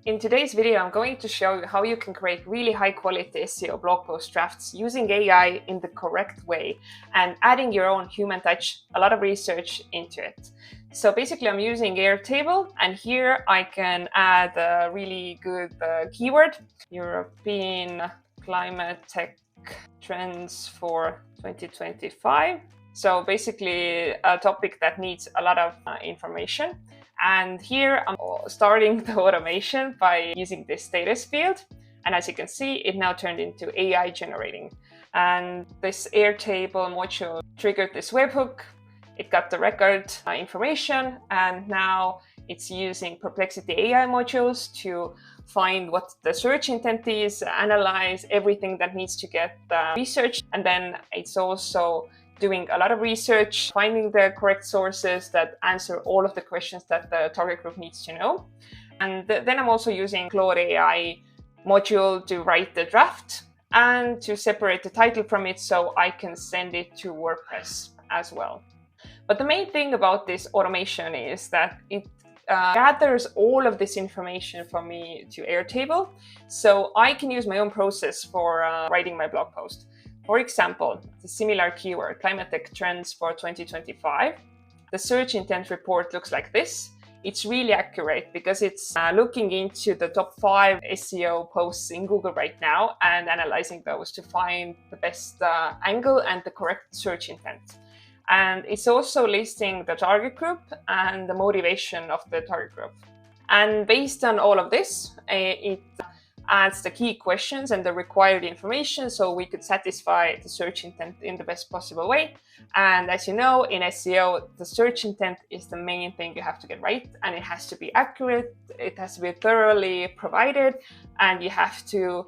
In today's video, I'm going to show you how you can create really high quality SEO blog post drafts using AI in the correct way and adding your own human touch, a lot of research into it. So basically I'm using Airtable, and here I can add a really good keyword, European climate tech trends for 2025. So basically a topic that needs a lot of information. And here I'm starting the automation by using this status field. And as you can see, it now turned into AI generating. And this Airtable module triggered this webhook. It got the record information, and now it's using Perplexity AI modules to find what the search intent is, analyze everything that needs to get researched. And then it's also doing a lot of research, finding the correct sources that answer all of the questions that the target group needs to know. And then I'm also using Claude AI module to write the draft and to separate the title from it so I can send it to WordPress as well. But the main thing about this automation is that it gathers all of this information for me to Airtable, so I can use my own process for writing my blog post. For example, the similar keyword, climate tech trends for 2025. The search intent report looks like this. It's really accurate because it's looking into the top 5 SEO posts in Google right now and analyzing those to find the best angle and the correct search intent. And it's also listing the target group and the motivation of the target group. And based on all of this, it adds the key questions and the required information so we could satisfy the search intent in the best possible way. And as you know, in SEO, the search intent is the main thing you have to get right, and it has to be accurate, it has to be thoroughly provided, and you have to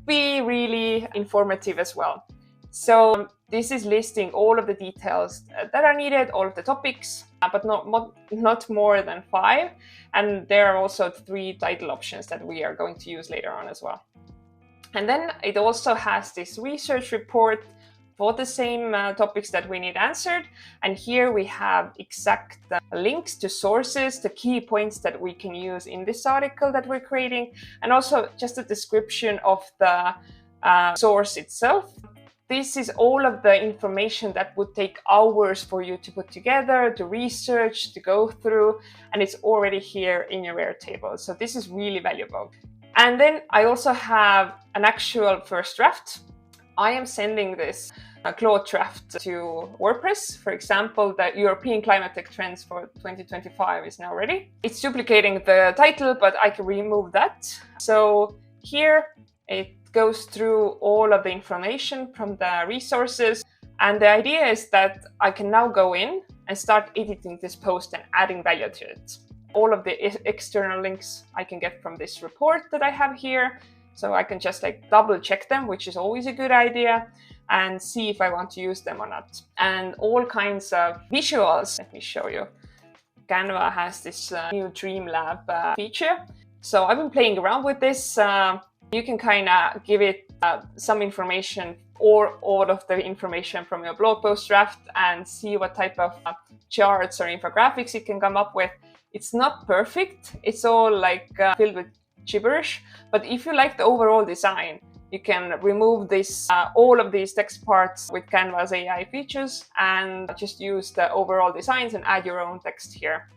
be really informative as well. So this is listing all of the details that are needed, all of the topics, but not more than 5. And there are also 3 title options that we are going to use later on as well. And then it also has this research report for the same topics that we need answered. And here we have exact links to sources, the key points that we can use in this article that we're creating, and also just a description of the source itself. This is all of the information that would take hours for you to put together, to research, to go through, and it's already here in your Airtable. So this is really valuable. And then I also have an actual first draft. I am sending this Claude draft to WordPress. For example, the European climate tech trends for 2025 is now ready. It's duplicating the title, but I can remove that. So here it goes through all of the information from the resources, and the idea is that I can now go in and start editing this post and adding value to it. All of the external links I can get from this report that I have here, so I can just double check them, which is always a good idea, and see if I want to use them or not. And all kinds of visuals. Let me show you. Canva has this new Dreamlab feature, so I've been playing around with this. You can kind of give it some information or all of the information from your blog post draft and see what type of charts or infographics it can come up with. It's not perfect. It's all filled with gibberish. But if you like the overall design, you can remove this, all of these text parts with Canva's AI features and just use the overall designs and add your own text here.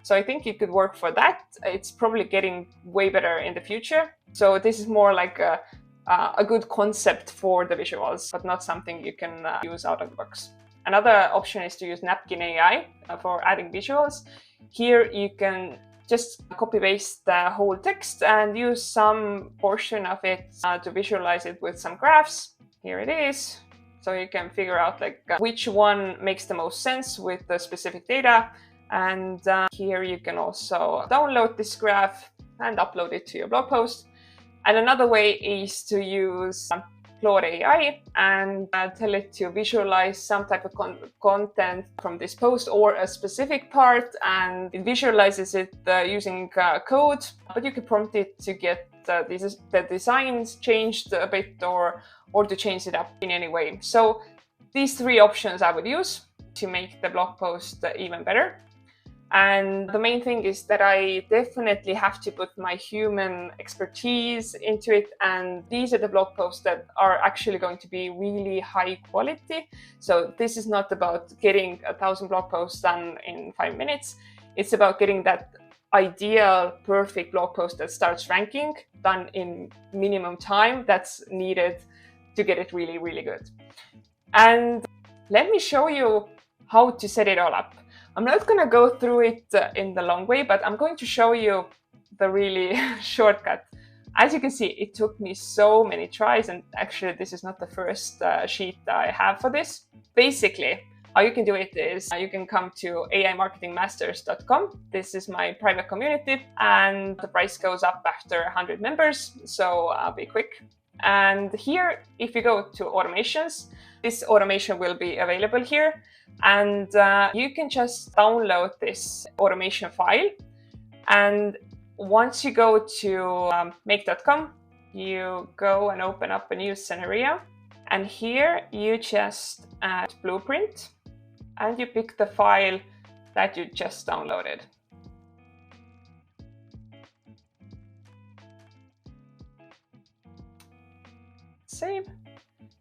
So I think it could work for that. It's probably getting way better in the future. So this is more like a good concept for the visuals, but not something you can use out of the box. Another option is to use Napkin AI for adding visuals. Here you can just copy paste the whole text and use some portion of it to visualize it with some graphs. Here it is. So you can figure out which one makes the most sense with the specific data. And here you can also download this graph and upload it to your blog post. And another way is to use Claude AI and tell it to visualize some type of content from this post or a specific part, and it visualizes it using code, but you can prompt it to get the designs changed a bit or to change it up in any way. So these 3 options I would use to make the blog post even better. And the main thing is that I definitely have to put my human expertise into it. And these are the blog posts that are actually going to be really high quality. So this is not about getting 1,000 blog posts done in 5 minutes. It's about getting that ideal, perfect blog post that starts ranking, done in minimum time that's needed to get it really, really good. And let me show you how to set it all up. I'm not going to go through it in the long way, but I'm going to show you the really shortcut. As you can see, it took me so many tries, and actually this is not the first sheet I have for this. Basically, how you can do it is you can come to aimarketingmasters.com. This is my private community, and the price goes up after 100 members, so I'll be quick. And here, if you go to automations, this automation will be available here. And you can just download this automation file. And once you go to make.com, you go and open up a new scenario. And here you just add blueprint and you pick the file that you just downloaded. Save.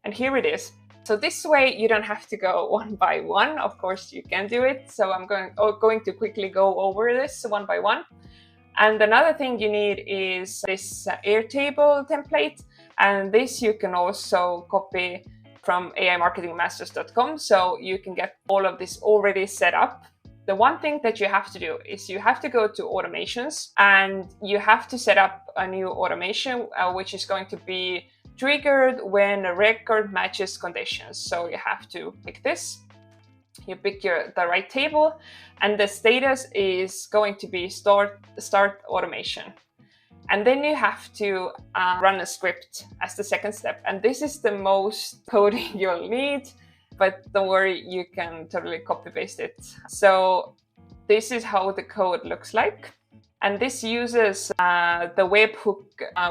And here it is. So this way you don't have to go one by one. Of course you can do it. So I'm going to quickly go over this one by one. And another thing you need is this Airtable template. And this you can also copy from aimarketingmasters.com. So you can get all of this already set up. The one thing that you have to do is you have to go to automations and you have to set up a new automation, which is going to be triggered when a record matches conditions. So you have to pick this, you pick the right table, and the status is going to be start automation. And then you have to run a script as the second step. And this is the most coding you'll need, but don't worry, you can totally copy paste it. So this is how the code looks like. And this uses the webhook,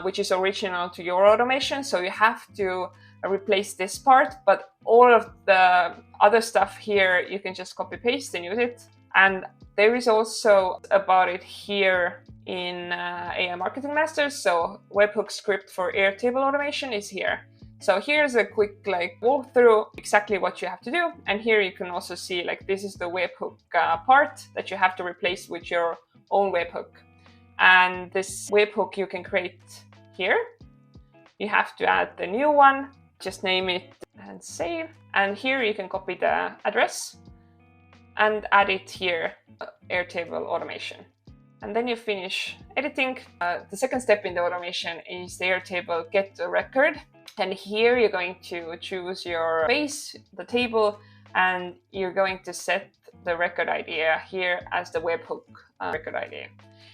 which is original to your automation. So you have to replace this part, but all of the other stuff here, you can just copy paste and use it. And there is also about it here in AI Marketing Masters. So webhook script for Airtable automation is here. So here's a quick walkthrough exactly what you have to do. And here you can also see this is the webhook part that you have to replace with your own webhook. And this webhook you can create here. You have to add the new one, just name it and save. And here you can copy the address and add it here, Airtable automation. And then you finish editing. The second step in the automation is the Airtable get a record. And here you're going to choose your base, the table, and you're going to set the record idea here as the webhook record idea.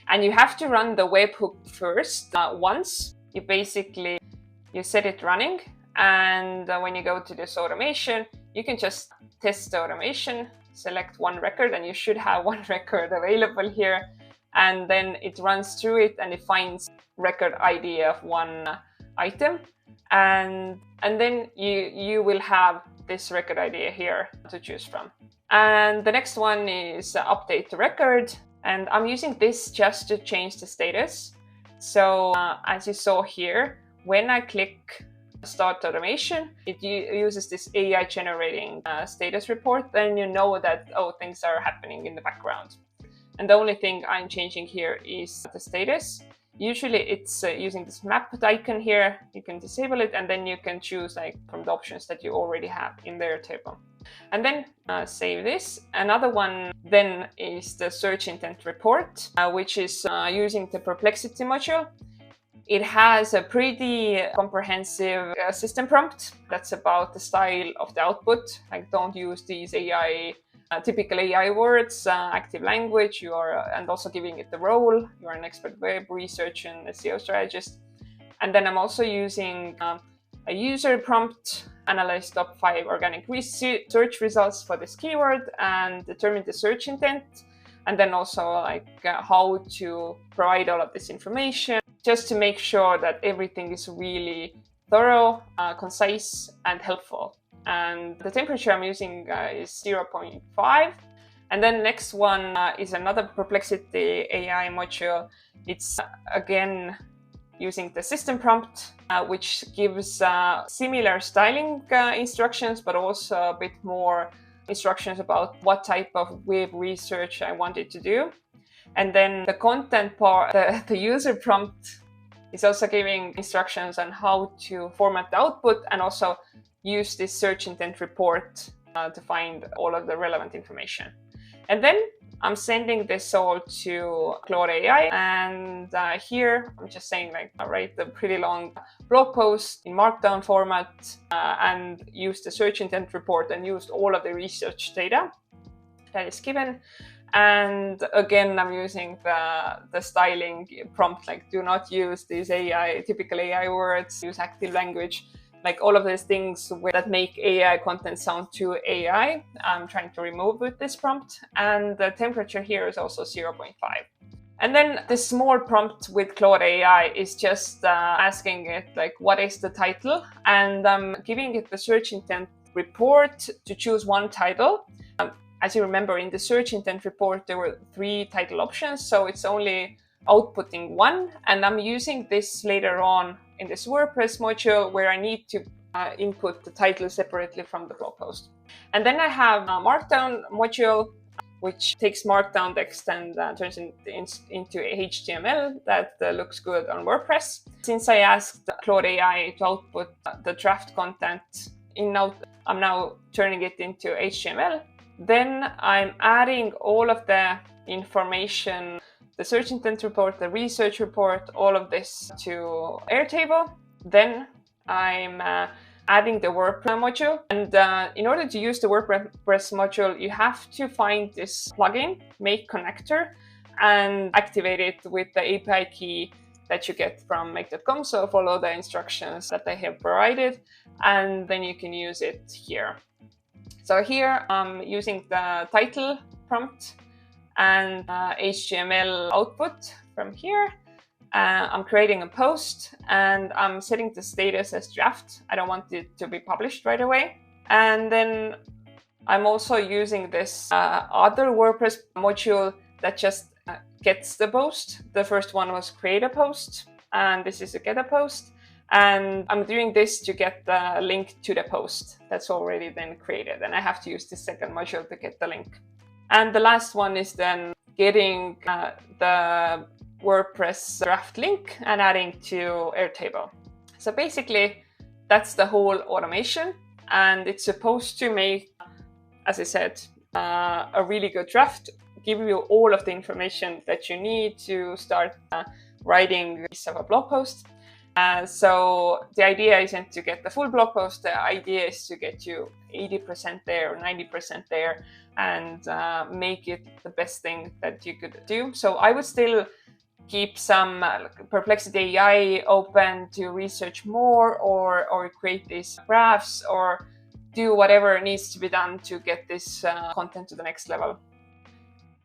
And you have to run the webhook first once. You set it running, and when you go to this automation, you can just test the automation, select one record, and you should have one record available here. And then it runs through it and it finds record ID of one item. And then you will have this record idea here to choose from. And the next one is update the record. And I'm using this just to change the status. So as you saw here, when I click start automation, it uses this AI generating status report. Then you know that, oh, things are happening in the background. And the only thing I'm changing here is the status. Usually it's using this map icon here. You can disable it and then you can choose from the options that you already have in their table. And then save this. Another one then is the search intent report, which is using the Perplexity module. It has a pretty comprehensive system prompt that's about the style of the output. Don't use these typical AI words, active language, and also giving it the role. You are an expert web research and SEO strategist. And then I'm also using a user prompt, analyze top 5 organic search results for this keyword and determine the search intent. And then also how to provide all of this information, just to make sure that everything is really thorough, concise, and helpful. And the temperature I'm using is 0.5. And then next one is another Perplexity AI module. It's again using the system prompt, which gives similar styling instructions, but also a bit more instructions about what type of web research I wanted to do. And then the content part, the user prompt is also giving instructions on how to format the output and also use this search intent report to find all of the relevant information. And then I'm sending this all to Claude AI, and here I'm just saying, like, write a pretty long blog post in Markdown format and use the search intent report and used all of the research data that is given. And again, I'm using the styling prompt, like do not use these typical AI words, use active language. Like all of these things that make AI content sound too AI, I'm trying to remove with this prompt. And the temperature here is also 0.5. And then the small prompt with Claude AI is just asking it, like, what is the title? And I'm giving it the search intent report to choose one title. As you remember, in the search intent report, there were 3 title options, so it's only outputting one. And I'm using this later on in this WordPress module where I need to input the title separately from the blog post. And then I have a Markdown module, which takes Markdown text and turns it into HTML that looks good on WordPress. Since I asked Claude AI to output the draft content, I'm now turning it into HTML. Then I'm adding all of the information, the search intent report, the research report, all of this to Airtable. Then I'm adding the WordPress module. And in order to use the WordPress module, you have to find this plugin, Make Connector, and activate it with the API key that you get from make.com. So follow the instructions that I have provided, and then you can use it here. So here I'm using the title prompt and HTML output from here. I'm creating a post and I'm setting the status as draft. I don't want it to be published right away. And then I'm also using this other WordPress module that just gets the post. The first one was create a post, and this is a get a post. And I'm doing this to get the link to the post that's already then created. And I have to use the second module to get the link. And the last one is then getting the WordPress draft link and adding to Airtable. So basically, that's the whole automation. And it's supposed to make, as I said, a really good draft, give you all of the information that you need to start writing a blog post. So the idea isn't to get the full blog post. The idea is to get you 80% there or 90% there and make it the best thing that you could do. So I would still keep some Perplexity AI open to research more or create these graphs or do whatever needs to be done to get this content to the next level.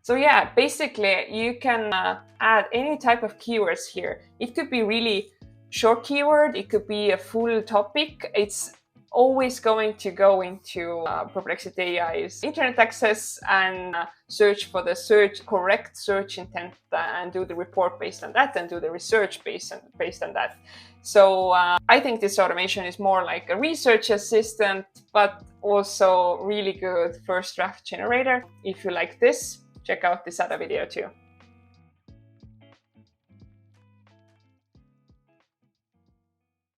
So yeah, basically you can add any type of keywords here. It could be really short keyword, it could be a full topic. It's always going to go into Perplexity AI's internet access and search for the correct search intent and do the report based on that and do the research based on that. So I think this automation is more like a research assistant, but also really good first draft generator. If you like this, check out this other video too.